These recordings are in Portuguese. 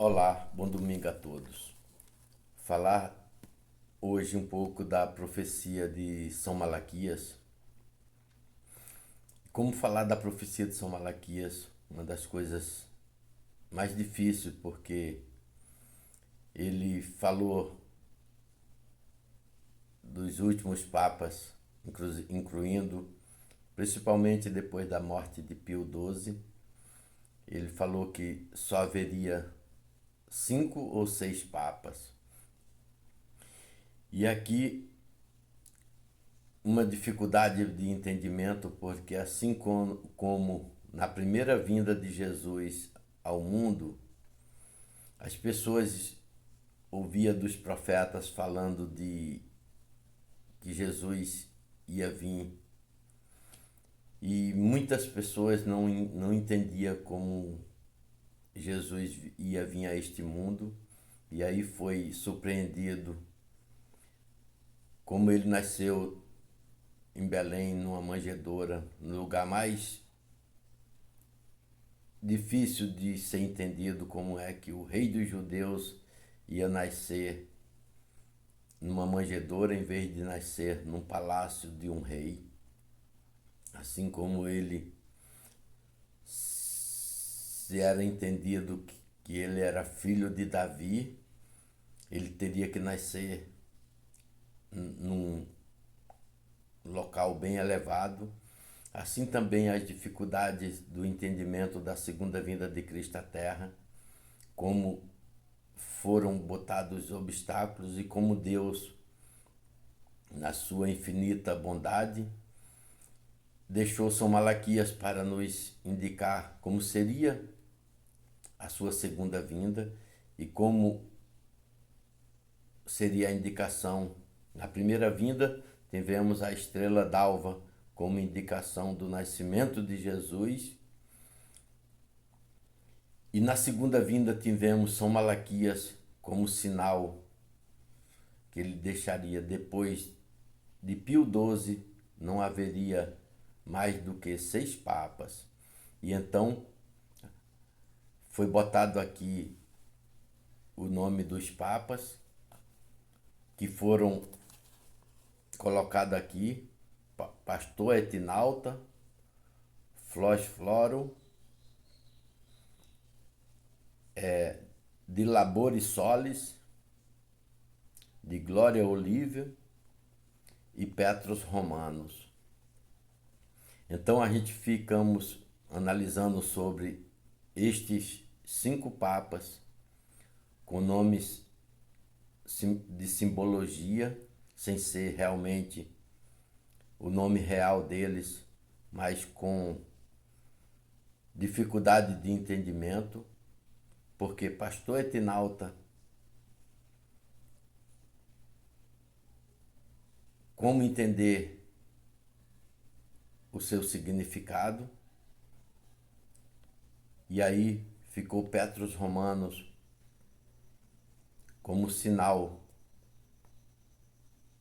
Olá, bom domingo a todos. Falar hoje um pouco da profecia de São Malaquias. Como falar da profecia de São Malaquias, uma das coisas mais difíceis, porque ele falou dos últimos papas, incluindo, principalmente depois da morte de Pio XII, ele falou que só haveria 5 ou 6 papas. E aqui uma dificuldade de entendimento, porque assim como na primeira vinda de Jesus ao mundo, as pessoas ouviam dos profetas falando de que Jesus ia vir, e muitas pessoas não entendiam como Jesus ia vir a este mundo, e aí foi surpreendido como ele nasceu em Belém, numa manjedoura, no lugar mais difícil de ser entendido, como é que o rei dos judeus ia nascer numa manjedoura em vez de nascer num palácio de um rei. Assim como ele, se era entendido que ele era filho de Davi, ele teria que nascer num local bem elevado. Assim também as dificuldades do entendimento da segunda vinda de Cristo à Terra, como foram botados obstáculos e como Deus, na sua infinita bondade, deixou São Malaquias para nos indicar como seria a sua segunda vinda e como seria a indicação. Na primeira vinda, tivemos a estrela d'alva como indicação do nascimento de Jesus, e na segunda vinda tivemos São Malaquias como sinal que ele deixaria depois de Pio XII, não haveria mais do que 6 papas. E então foi botado aqui o nome dos papas que foram colocados aqui: Pastor Etinalta, Flos Floro, de Labore Solis, de Glória Olívia e Petros Romanos. Então a gente ficamos analisando sobre estes 5 papas com nomes de simbologia, sem ser realmente o nome real deles, mas com dificuldade de entendimento, porque Pastor Etinalta, como entender o seu significado? E aí ficou Petros Romanos como sinal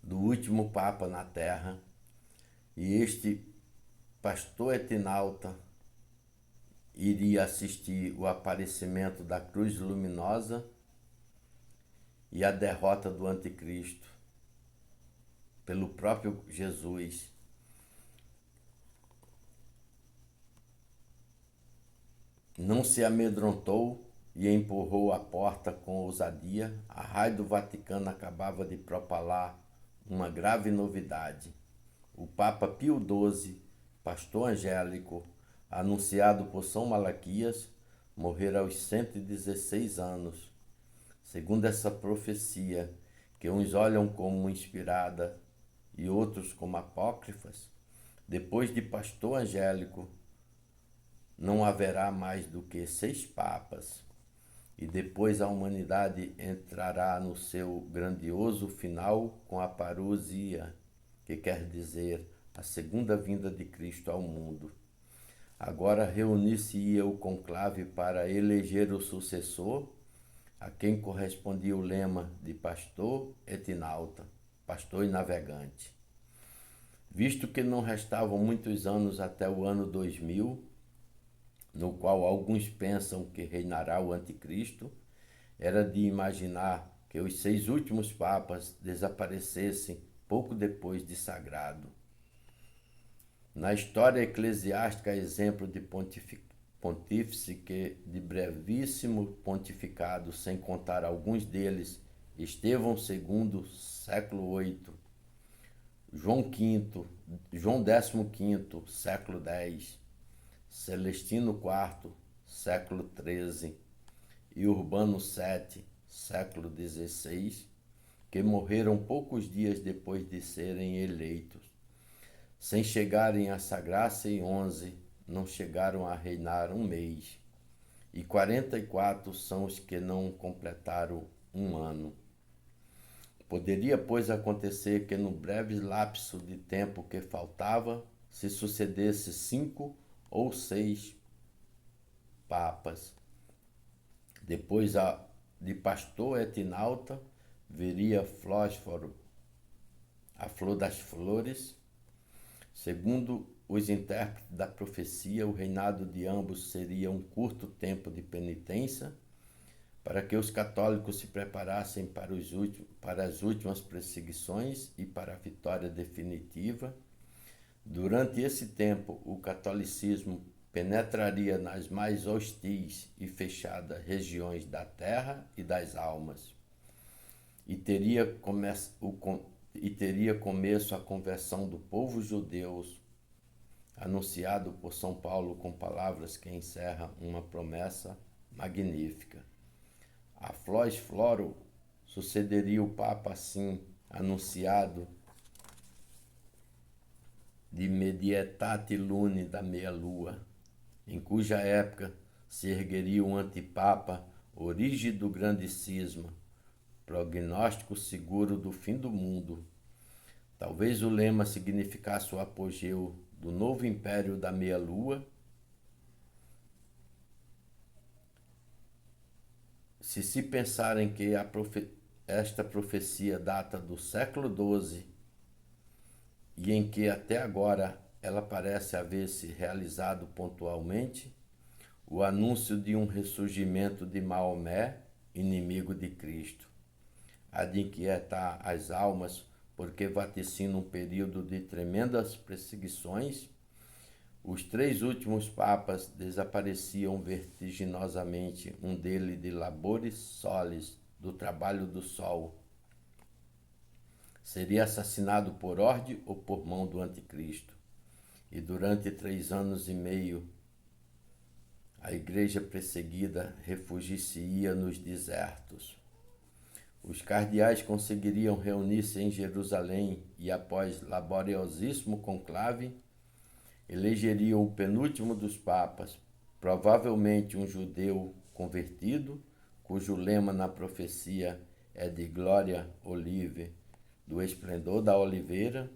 do último Papa na Terra, e este Pastor Etinalta iria assistir o aparecimento da cruz luminosa e a derrota do anticristo pelo próprio Jesus. Não se amedrontou e empurrou a porta com ousadia. A raio do Vaticano acabava de propalar uma grave novidade. O Papa Pio XII, pastor angélico, anunciado por São Malaquias, morrera aos 116 anos. Segundo essa profecia, que uns olham como inspirada e outros como apócrifas, depois de pastor angélico, não haverá mais do que 6 papas, e depois a humanidade entrará no seu grandioso final com a parousia, que quer dizer a segunda vinda de Cristo ao mundo. Agora reunir-se-ia o conclave para eleger o sucessor, a quem correspondia o lema de Pastor Etinalta, pastor e navegante. Visto que não restavam muitos anos até o ano 2000, no qual alguns pensam que reinará o anticristo, era de imaginar que os 6 últimos papas desaparecessem pouco depois de sagrado. Na história eclesiástica, há exemplo de pontífice que, de brevíssimo pontificado, sem contar alguns deles, Estevão II, século VIII, João XV, século X, Celestino IV, século XIII, e Urbano VII, século XVI, que morreram poucos dias depois de serem eleitos. Sem chegarem a sagrar-se em 11, não chegaram a reinar um mês, e 44 são os que não completaram um ano. Poderia, pois, acontecer que no breve lapso de tempo que faltava, se sucedesse 5 ou 6 papas. Depois de Pastor Etinalta, viria Flósforo, a flor das flores. Segundo os intérpretes da profecia, o reinado de ambos seria um curto tempo de penitência, para que os católicos se preparassem para as últimas perseguições e para a vitória definitiva. Durante esse tempo, o catolicismo penetraria nas mais hostis e fechadas regiões da terra e das almas, e teria começo a conversão do povo judeu, anunciado por São Paulo com palavras que encerram uma promessa magnífica. A Flos Floro sucederia o Papa assim anunciado de Medietate Lune da meia-lua, em cuja época se ergueria um antipapa, origem do grande cisma, prognóstico seguro do fim do mundo. Talvez o lema significasse o apogeu do novo império da meia-lua. Se pensarem que esta profecia data do século XII e em que até agora ela parece haver se realizado pontualmente, o anúncio de um ressurgimento de Maomé, inimigo de Cristo, há de inquietar as almas, porque vaticina um período de tremendas perseguições. Os 3 últimos papas desapareciam vertiginosamente, um deles de Laboris Solis, do trabalho do sol. Seria assassinado por ordem ou por mão do anticristo. E durante 3 anos e meio, a igreja perseguida refugiar-se-ia nos desertos. Os cardeais conseguiriam reunir-se em Jerusalém e, após laboriosíssimo conclave, elegeriam o penúltimo dos papas, provavelmente um judeu convertido, cujo lema na profecia é de Glória Olive, do esplendor da oliveira,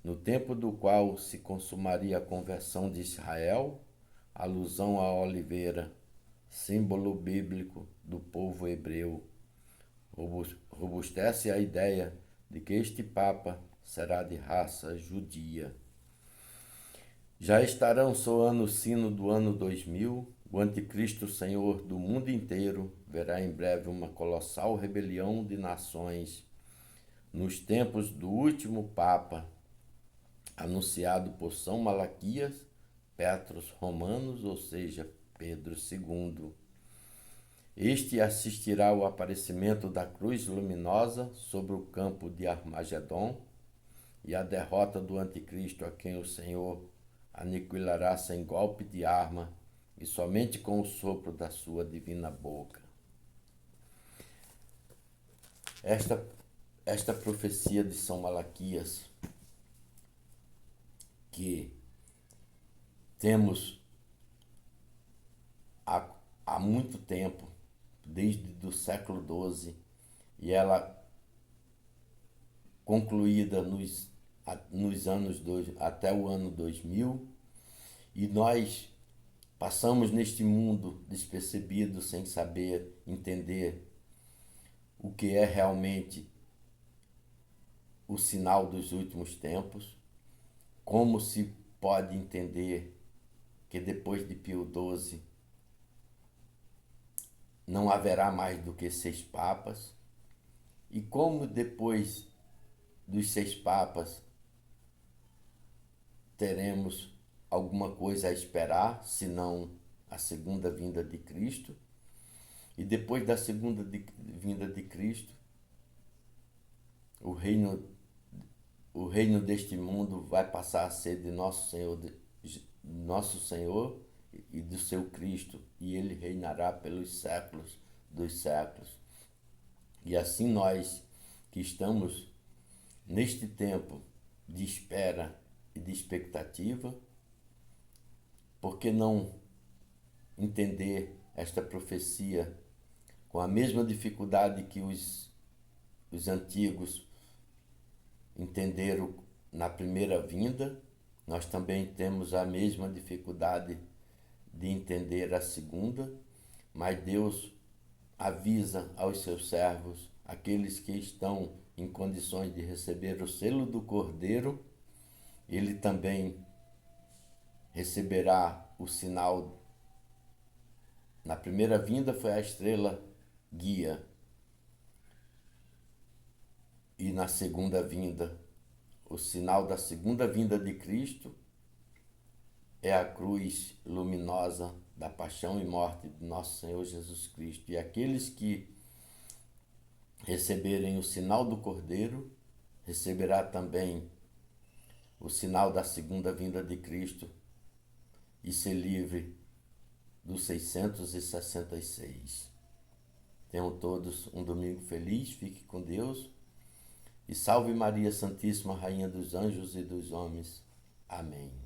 no tempo do qual se consumaria a conversão de Israel, alusão à oliveira, símbolo bíblico do povo hebreu. Robustece a ideia de que este Papa será de raça judia. Já estarão soando o sino do ano 2000, o anticristo senhor do mundo inteiro verá em breve uma colossal rebelião de nações nos tempos do último Papa, anunciado por São Malaquias, Petros Romanos, ou seja, Pedro II. Este assistirá ao aparecimento da cruz luminosa sobre o campo de Armagedon e a derrota do anticristo, a quem o Senhor aniquilará sem golpe de arma e somente com o sopro da sua divina boca. Esta profecia de São Malaquias, que temos há muito tempo, desde o século XII, e ela concluída nos anos até o ano 2000, e nós passamos neste mundo despercebido, sem saber entender o que é realmente o sinal dos últimos tempos. Como se pode entender que depois de Pio XII não haverá mais do que 6 papas. E como depois dos 6 papas teremos alguma coisa a esperar, senão a segunda vinda de Cristo. E depois da segunda vinda de Cristo, o reino deste mundo vai passar a ser de nosso Senhor e do seu Cristo, e ele reinará pelos séculos dos séculos. E assim nós que estamos neste tempo de espera e de expectativa, por que não entender esta profecia com a mesma dificuldade que os antigos entenderam na primeira vinda? Nós também temos a mesma dificuldade de entender a segunda, mas Deus avisa aos seus servos, aqueles que estão em condições de receber o selo do Cordeiro, ele também receberá o sinal. Na primeira vinda foi a estrela guia, e na segunda vinda, o sinal da segunda vinda de Cristo é a cruz luminosa da paixão e morte de nosso Senhor Jesus Cristo. E aqueles que receberem o sinal do Cordeiro, receberá também o sinal da segunda vinda de Cristo e ser livre dos 666. Tenham todos um domingo feliz, fique com Deus e salve Maria Santíssima, Rainha dos Anjos e dos Homens. Amém.